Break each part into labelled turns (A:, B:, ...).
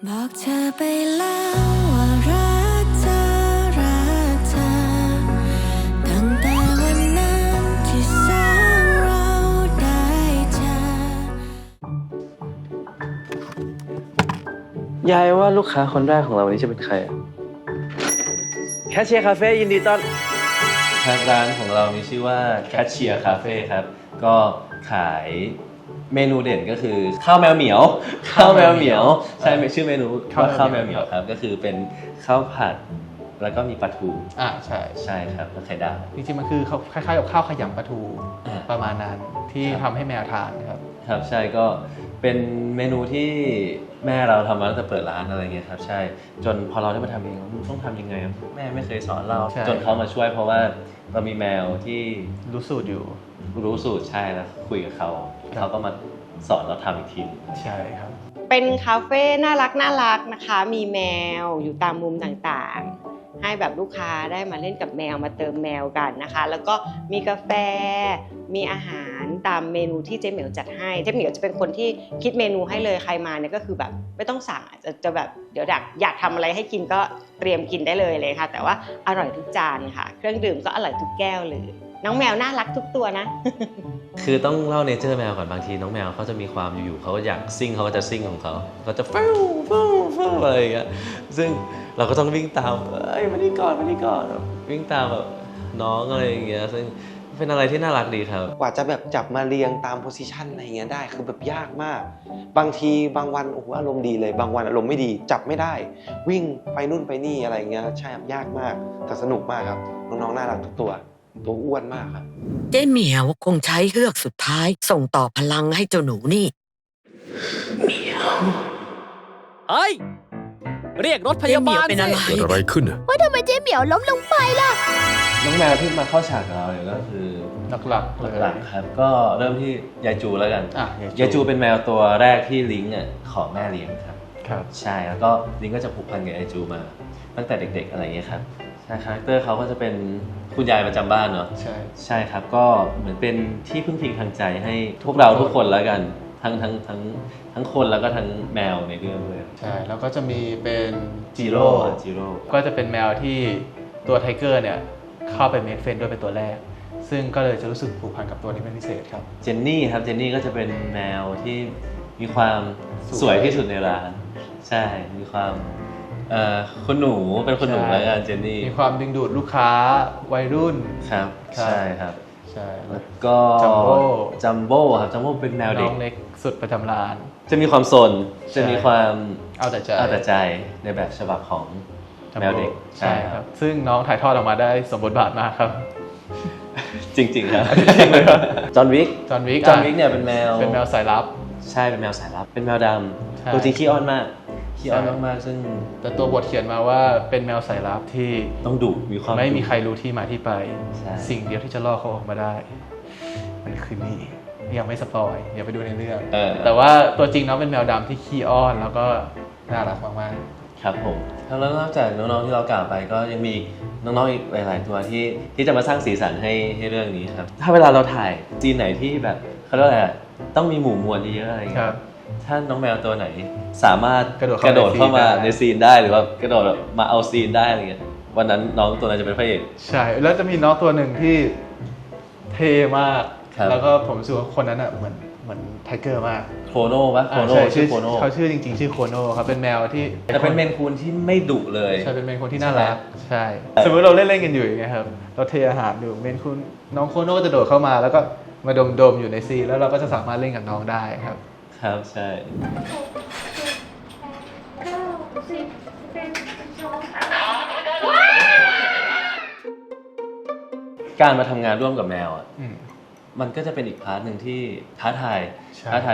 A: บอกเธอไปแล้วว่ารักเธอรักเธอตั้งแต่วันนั้นที่สองเราได้เจ
B: อยายว่าลูกค้าคนแรกของเราวันนี้จะเป็นใครแคชเชียร์คาเฟ่ยินดีต้อนทางร้านของเรามีชื่อว่าแคชเชียร์คาเฟ่ครับก็ขายเมนูเด่นก็คือข้าวแมวเหมียวข้าวแมวเหมียวใช่ชื่อเมนูว่าข้าวแมวเหมียวครับก็คือเป็นข้าวผัดแล้วก็มีปลาทู
C: ใช่
B: ใช่ครับแล้วไข่ดาว
C: จริงๆมันคือเขาคล้ายๆกับข้าวขยำปลาทูประมาณนั้นที่ทำให้แมวทานครับ
B: ครับใช่ก็เป็นเมนูที่แม่เราทำมาตั้งแต่เปิดร้านอะไรเงี้ยครับใช่จนพอเราได้มาทำเองต้องทำยังไงแม่ไม่เคยสอนเราจนเขามาช่วยเพราะว่าเรามีแมวที่
C: รู้สูตรอยู่
B: รู้สูตรใช่แล้วคุยกับเขาก็มาสอนเราทำอีกที
C: ใช่ครับ
D: เป็นคาเฟ่น่ารักนะคะมีแมวอยู่ตามมุมต่างๆให้แบบลูกค้าได้มาเล่นกับแมวมาเติมแมวกันนะคะแล้วก็มีกาแฟมีอาหารตามเมนูที่เจ๊เหมียวจัดให้เจ๊เหมียวจะเป็นคนที่คิดเมนูให้เลยใครมาเนี่ยก็คือแบบไม่ต้องสั่งจะแบบเดี๋ยวอยากทำอะไรให้กินก็เตรียมกินได้เลยค่ะแต่ว่าอร่อยทุกจานค่ะเครื่องดื่มก็อร่อยทุกแก้วเลยน้องแมวน่ารักทุกตัวนะ
B: คือต้องเล่าเนเจอร์แมวก่อนบางทีน้องแมวเขาจะมีความอยู่ๆเขาก็อยากซิ่งเขาก็จะซิ่งของเขาก็จะฟู่อะไรอย่างเงี้ยซึ่งเราก็ต้องวิ่งตามมานี่ก่อนวิ่งตามแบบน้องอะไรอย่างเงี้ยซึ่งเป็นอะไรที่น่ารักดีครับ
E: กว่าจะแบบจับมาเรียงตามโพสิชันอะไรเงี้ยได้คือแบบยากมากบางทีบางวันโอ้โหอารมณ์ดีเลยบางวันอารมณ์ไม่ดีจับไม่ได้วิ่งไปนู่นไปนี่อะไรเงี้ยใช่ครับยากมากแต่สนุกมากครับน้องๆน่ารักทุกตัวอ้วนมากครับ
F: เจ๊เหมียวคงใช้เฮือกสุดท้ายส่งต่อพลังให้เจ้าหนูนี่เหมียว
G: เฮ้ยเรียกรถพยาบาล
F: เป็นอะไร
H: เกิดอะไรขึ้น
I: ว่าทำไมเจ๊เหมียวล้มลงไปล่ะ
B: น้องแมวที่มาเข้าฉากกับเราเนี่ยก็คือ
C: หลักๆ
B: ครับก็เริ่มที่ยายจูแล้วกันยายจูเป็นแมวตัวแรกที่ลิงก์ขอแม่เลี้ยงครับใช่แล้วก็ลิงก์ก็จะผูกพันกับยายจูมาตั้งแต่เด็กๆอะไรอย่างเงี้ยครับใช่คาแรคเตอร์เขาก็จะเป็นคุณยายประจำบ้านเนาะใช่ครับก็เหมือนเป็นที่พึ่งพิงทางใจให้พวกเราทุกคนแล้วกันทั้งคนแล้วก็ทั้งแมวในเรื่องเลย
C: ใช่แล้วก็จะมีเป็น
B: จิโร่
C: ก็จะเป็นแมวที่ตัวไทเกอร์เนี่ยเข้าไปเมดเฟรนด์ด้วยเป็นตัวแรกซึ่งก็เลยจะรู้สึกผูกพันกับตัวนี้เป็นพิเศษครับ
B: เจนนี่ครับเจนนี่ก็จะเป็นแมวที่มีความสวยที่สุดในร้านใช่มีความคุณหนูเป็นคุณหนูแล้วกันเจนนี่
C: มีความดึงดูดลูกค้าวัยรุ่น
B: ครับใช่ครับ
C: ใช่
B: แล้วก็จัมโบ้ครับจัมโบ้เป็นแมวเด็ก
C: น้องเล็กสุดประจำร้าน
B: จะมีความสนจะมีความ
C: เอา
B: แต่ใจในแบบฉบับของแมวเด็ก
C: ใช่ครับซึ่งน้องถ่ายทอดออกมาได้สมบทบาทมากครับ
B: จริงๆครับจริงเลยครับจอห์นวิกเนี่ยเป็นแมว
C: สายลับ
B: ใช่เป็นแมวสายลับเป็นแมวดำตัวจริงขี้อ้อนมากซึ่ง
C: แต่ตัวบทเขียนมาว่าเป็นแมวสายลับที่
B: ต้องดุมีความ
C: ไม่มีใครรู้ที่มาที่ไปสิ่งเดียวที่จะล่อเขาออกมาได้มันคือนี่ยังไม่สปอยอย่าไปดูในเรื่องแต่ว่าตัวจริงน้องเป็นแมวดำที่ขี้อ้อนแล้วก็น่ารักมาก
B: ๆครับผมแล้วนอกจากน้องๆที่เรากล่าวไปก็ยังมีน้องๆอีกหลายๆตัวที่จะมาสร้างสีสันให้เรื่องนี้ครับถ้าเวลาเราถ่ายซีนไหนที่แบบเขาเรียกอะไรต้องมีหมู่มวลเยอะๆอะไรอย่างเงี้ยถ้าน้องแมวตัวไหนสามารถกระโดดเข้ามาในซีนได้หรือว่ากระโดดมาเอาซีนได้อะไรเงี้ยวันนั้นน้องตัวนั้นจะเป็นพระเอก
C: ใช่แล้วจะมีน้องตัวหนึ่งที่เท่มากแล้วก็ผมรู้สึกว่าคนนั้นอ่ะเหมือนไทเกอร์มาก
B: โคโน่ปะโคโน่ชื่อโคโน่
C: เขาชื่อจริงๆชื่อโคโน่ครับเป็นแมวที่
B: แต่เป็นเมนคูนที่ไม่ดุเลย
C: ใช่เป็นเมนคูนที่น่ารักใช่สมมติเราเล่นกันอยู่อย่างเงี้ยครับเราเทอาหารอยู่เมนคูนน้องโคโน่จะโดดเข้ามาแล้วก็มาดมอยู่ในซีแล้วเราก็จะสามารถเล่นกับน้องได้ครับ
B: ครับใช่การมาทำงานร่วมกับแมวอ่ะมันก็จะเป็นอีกพาร์ทหนึ่งที่ท้าทาย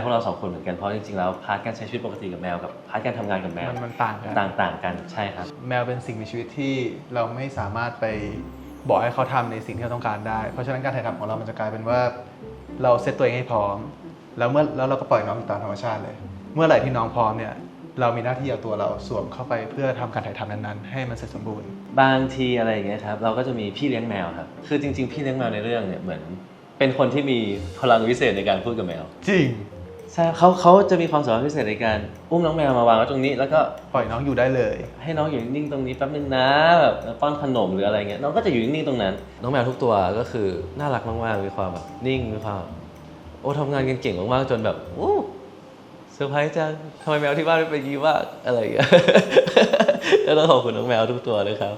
B: พวกเราสองคนเหมือนกันเพราะจริงๆแล้วพาร์ทการใช้ชีวิตปกติกับแมวกับพาร์ทการทำงานกับแมว
C: มันต่
B: างกันใช่ครับ
C: แมวเป็นสิ่งมีชีวิตที่เราไม่สามารถไปบอกให้เขาทำในสิ่งที่เราต้องการได้เพราะฉะนั้นการถ่ายทำของเรามันจะกลายเป็นว่าเราเซตตัวเองให้พร้อมแล้วเราก็ปล่อยน้องตามธรรมชาติเลยเมื่อไหร่ที่น้องพร้อมเนี่ยเรามีหน้าที่เอาตัวเราสวมเข้าไปเพื่อทำการถ่ายทำนั้นๆให้มันเสร็จสมบูรณ์
B: บางทีอะไรอย่างเงี้ยครับเราก็จะมีพี่เลี้ยงแมวครับคือจริงๆพี่เลี้ยงแมวในเรื่องเนี่ยเหมือนเป็นคนที่มีพลังวิเศษในการพูดกับแมว
C: จริง
B: ใช่เขาจะมีความสามารถพิเศษในการอุ้มน้องแมวมาวางไว้ตรงนี้แล้วก็
C: ปล่อยน้องอยู่ได้เลย
B: ให้น้องอยู่นิ่งๆตรงนี้แป๊บนึงนะแบบป้อนขนมหรืออะไรเงี้ยน้องก็จะอยู่นิ่งๆตรงนั้นน้องแมวทุกตัวก็คือน่ารักมากๆมีความแบบนิ่งมีความโอ้ทำงานกันเก่งมากๆจนแบบโอ้เซอร์ไพรส์จังทำไมแมวที่บ้านไม่เป็นยีว่าอะไรอย่างเงี้ย แล้วต้องขอบคุณน้องแมวทุกตัวเลยครับ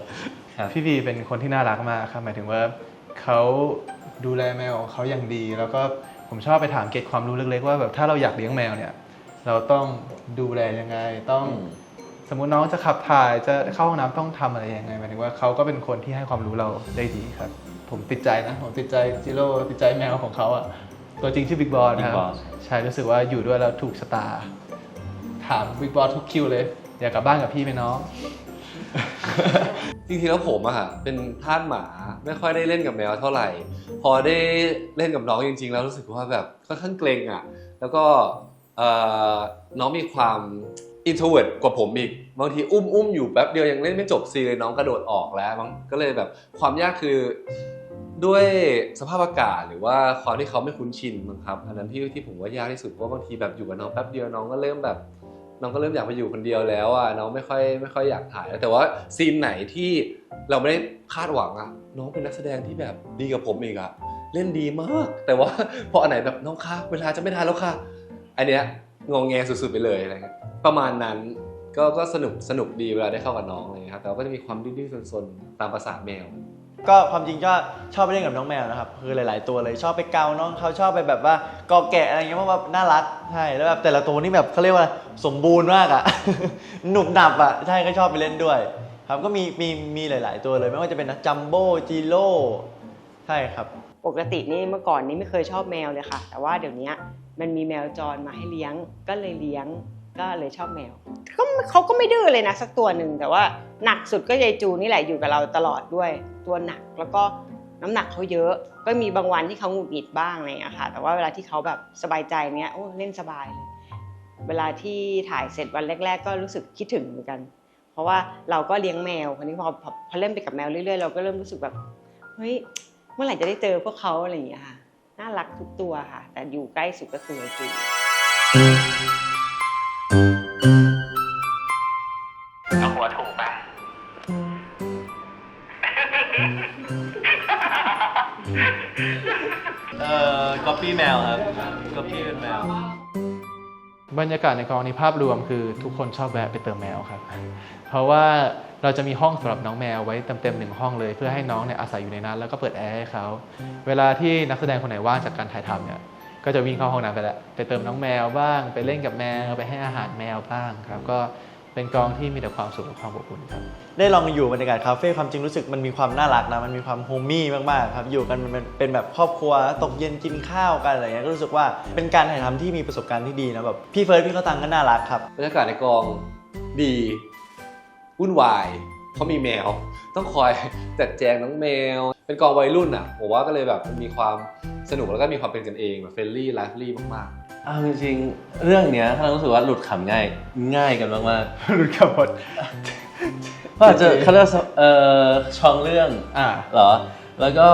C: พี่วีเป็นคนที่น่ารักมากครับหมายถึงว่าเขาดูแลแมวของเขาอย่างดี แล้วก็ผมชอบไปถามเกร็ดความรู้เล็กๆว่าแบบถ้าเราอยากเลี้ยงแมวเนี่ยเราต้องดูแลยังไงต้องสมมุติน้องจะขับถ่ายจะเข้าห้องน้ำต้องทำอะไรยังไงหมายถึงว่าเขาก็เป็นคนที่ให้ความรู้เราได้ดีครับผมติดใจนะผมติดใจจิโร่ติดใจแมวของเขาอะตัวจริงชื่อบิ๊กบอสนะครับใช่รู้สึกว่าอยู่ด้วยแล้วถูกชะตาถามบิ๊กบอสทุกคิวเลยอยากกลับบ้านกับพี่ไหมน้อง
H: จริงๆแล้วผมอะค่ะเป็นทาสหมาไม่ค่อยได้เล่นกับแมวเท่าไหร่ พอได้เล่นกับน้องจริงๆแล้วรู้สึกว่าแบบค่อนข้างเกรงอะแล้วก็น้องมีความ introvert กว่าผมอีกบางทีอุ้มอยู่แป๊บเดียวยังเล่นไม่จบซีเลยน้องกระโดดออกแล้วก็เลยแบบความยากคือด้วยสภาพอากาศหรือว่าความที่เขาไม่คุ้นชินมั้งครับอันนั้นที่ผมว่ายากที่สุดเพราะบางทีแบบอยู่กับน้องแป๊บเดียวน้องก็เริ่มอยากไปอยู่คนเดียวแล้วอ่ะน้องไม่ค่อยอยากถ่ายแล้วแต่ว่าซีนไหนที่เราไม่ได้คาดหวังอ่ะน้องเป็นนักแสดงที่แบบดีกับผมอีกอ่ะเล่นดีมากแต่ว่าพออันไหนแบบน้องค่ะเวลาจะไม่ทันแล้วค่ะอันเนี้ยงงแงสุดๆไปเลยอะไรเงี้ยประมาณนั้นก็สนุกดีเวลาได้เข้ากับน้องอะไรเงี้ยครับแต่ก็จะมีความดื้อๆซนๆตามภาษาแมว
J: ก็ความจริงก็ชอบไปเล่นกับน้องแมวนะครับคือหลายๆตัวเลยชอบไปเกาน้องเขาชอบไปแบบว่ากอแกะอะไรเงี้ยเพราะว่าน่ารักใช่แล้วแบบแต่ละตัวนี่แบบเขาเรียกว่าสมบูรณ์มากอ่ะ หนุบหนับอ่ะใช่ก็ชอบไปเล่นด้วยครับก็มีหลายๆตัวเลยไม่ว่าจะเป็นจัมโบ้จิโร่ใช่ครับ
D: ปกตินี่เมื่อก่อนนี้ไม่เคยชอบแมวเลยค่ะแต่ว่าเดี๋ยวนี้มันมีแมวจรมาให้เลี้ยงก็เลยเลี้ยงก็เลยชอบแมวเขาก็ไม่ดื้อเลยนะสักตัวหนึ่งแต่ว่าหนักสุดก็ยายจูนี่แหละอยู่กับเราตลอดด้วยตัวหนักแล้วก็น้ำหนักเขาเยอะก็มีบางวันที่เขาหงุดหงิดบ้างอะไรอย่างเงี้ยค่ะแต่ว่าเวลาที่เขาแบบสบายใจเนี้ยโอ้เล่นสบายเลยเวลาที่ถ่ายเสร็จวันแรกๆก็รู้สึกคิดถึงเหมือนกันเพราะว่าเราก็เลี้ยงแมวคนนี้พอเล่นไปกับแมวเรื่อยๆเราก็เริ่มรู้สึกแบบเฮ้ยเมื่อไหร่จะได้เจอพวกเขาอะไรอย่างเงี้ยค่ะน่ารักทุกตัวค่ะแต่อยู่ใกล้สุดก็คือยายจู
K: เอาหัวถูกป่ะ
B: ก๊อปปี้แมวครับก๊อปปี้เป็นแมว
C: บรรยากาศในกองนี้ภาพรวมคือทุกคนชอบแวะไปเติมแมวครับเพราะว่าเราจะมีห้องสำหรับน้องแมวไว้เต็ม1ห้องเลยเพื่อให้น้องเนี่ยอาศัยอยู่ในนั้นแล้วก็เปิดแอร์ให้เขาเวลาที่นักแสดงคนไหนว่างจากการถ่ายทำเนี่ยก็จะวิ่งเข้าห้องน้ำไปแล้วไปเติมน้องแมวบ้างไปเล่นกับแมวไปให้อาหารแมวบ้างครับก็เป็นกองที่มีแต่ความสุขและความอบอุ่นครับ
J: ได้ลองอยู่บรรยากาศคาเฟ่ความจริงรู้สึกมันมีความน่ารักนะมันมีความโฮมมี่มากๆครับอยู่กันมันเป็นแบบครอบครัวตกเย็นกินข้าวกันอะไรเงี้ยก็รู้สึกว่าเป็นการถ่ายทำที่มีประสบการณ์ที่ดีนะแบบพี่เฟิร์สพี่เขาตังก็น่ารักครับ
H: บรรยากาศในกองดีวุ่นวายเพราะมีแมวต้องคอยจัดแจงน้องแมวเป็นกองวัยรุ่นอ่ะผมว่าก็เลยแบบมีความสนุกแล้วก็มีความเป็นกันเองแบบเฟรนลี่ไลฟ์ลี่มาก
B: ๆจริงๆเรื่องเนี้ยถ้าเรารู้สึกว่าหลุดขำง่ายกันมาก
C: ๆหลุดขำหมด
B: เพราะอาจจะเขาเรียกช่องเรื่องเหรอแล้วก็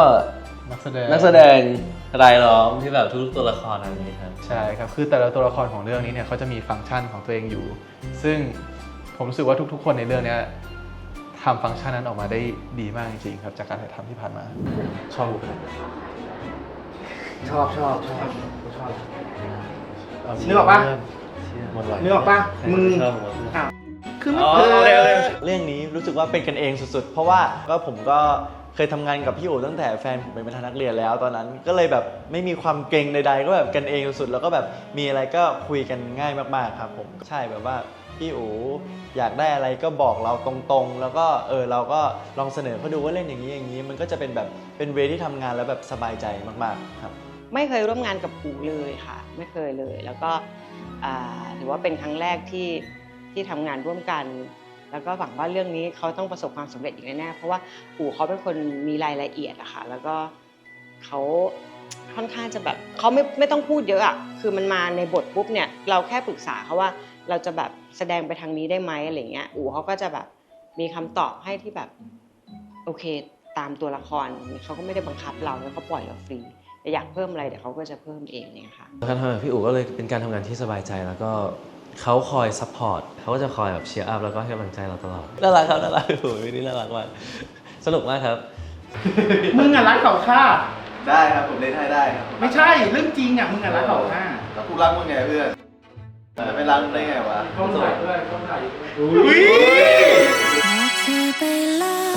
B: นักแสดงรายล้อมที่แบบทุกตัวละครอะไรนี้ครับ
C: ใช่ครับคือแต่ละตัวละครของเรื่องนี้เนี่ยเขาจะมีฟังก์ชันของตัวเองอยู่ซึ่งผมรู้สึกว่าทุกๆคนในเรื่องนี้ทำฟังก์ชันนั้นออกมาได้ดีมากจริงๆครับจากการถ่ายทำที่ผ่านมา
B: ชอบ
K: นึกออกปะมึง
J: คือไม่เรื่องนี้รู้สึกว่าเป็นกันเองสุดๆเพราะว่าก็ผมก็เคยทำงานกับพี่โอตั้งแต่แฟนผมเป็นประธานนักเรียนแล้วตอนนั้นก็เลยแบบไม่มีความเกรงใดๆก็แบบกันเองสุดๆแล้วก็แบบมีอะไรก็คุยกันง่ายมากๆครับผมใช่แบบว่าพี่อู๋อยากได้อะไรก็บอกเราตรงๆแล้วก็เราก็ลองเสนอเขาดูว่าเล่นอย่างนี้มันก็จะเป็นแบบเป็นเวที่ทำงานแล้วแบบสบายใจมากๆครับ
D: ไม่เคยร่วมงานกับอู๋เลยค่ะไม่เคยเลยแล้วก็ถือว่าเป็นครั้งแรกที่ทำงานร่วมกันแล้วก็หวังว่าเรื่องนี้เขาต้องประสบความสำเร็จอย่างแน่ๆเพราะว่าอู๋เขาเป็นคนมีรายละเอียดอะค่ะแล้วก็เขาค่อนข้างจะแบบเขาไม่ต้องพูดเยอะอะคือมันมาในบทปุ๊บเนี่ยเราแค่ปรึกษาเขาว่าเราจะแบบแสดงไปทางนี้ได้ไหมอะไรเงี้ยอู๋เขาก็จะแบบมีคำตอบให้ที่แบบโอเคตามตัวละครเขาก็ไม่ได้บังคับเราแล้วเขาปล่อยเราฟรี อยากเพิ่มอะไรเดี๋ยวเขาก็จะเพิ่มเองเนี่ยค่ะ
B: การทำงานกับพี่อู๋ก็เลยเป็นการทำงานที่สบายใจแล้วก็เขาคอยซัพพอร์ตเขาก็จะคอยแบบเชียร์อัพแล้วก็ให้กำลังใจเราตลอดน่ารักครับน่ารักพี่อู๋วันนี้น่ารักมากสนุกมากครับ
K: มึงอ่ะรักเขาฆ่า
C: ได้ครับผมเล่นให้ได้ครับ
K: ไม่ใช่เรื่องจริงอ่ะมึงอ่ะรักเขาฆ่า
C: ก็กูรักมึงไงเพื่อนจะไม่รักมึงได้ไงวะ
K: ต้องถ่ายด้วยต้องถ่าย
A: บอกเธอไปแล้ว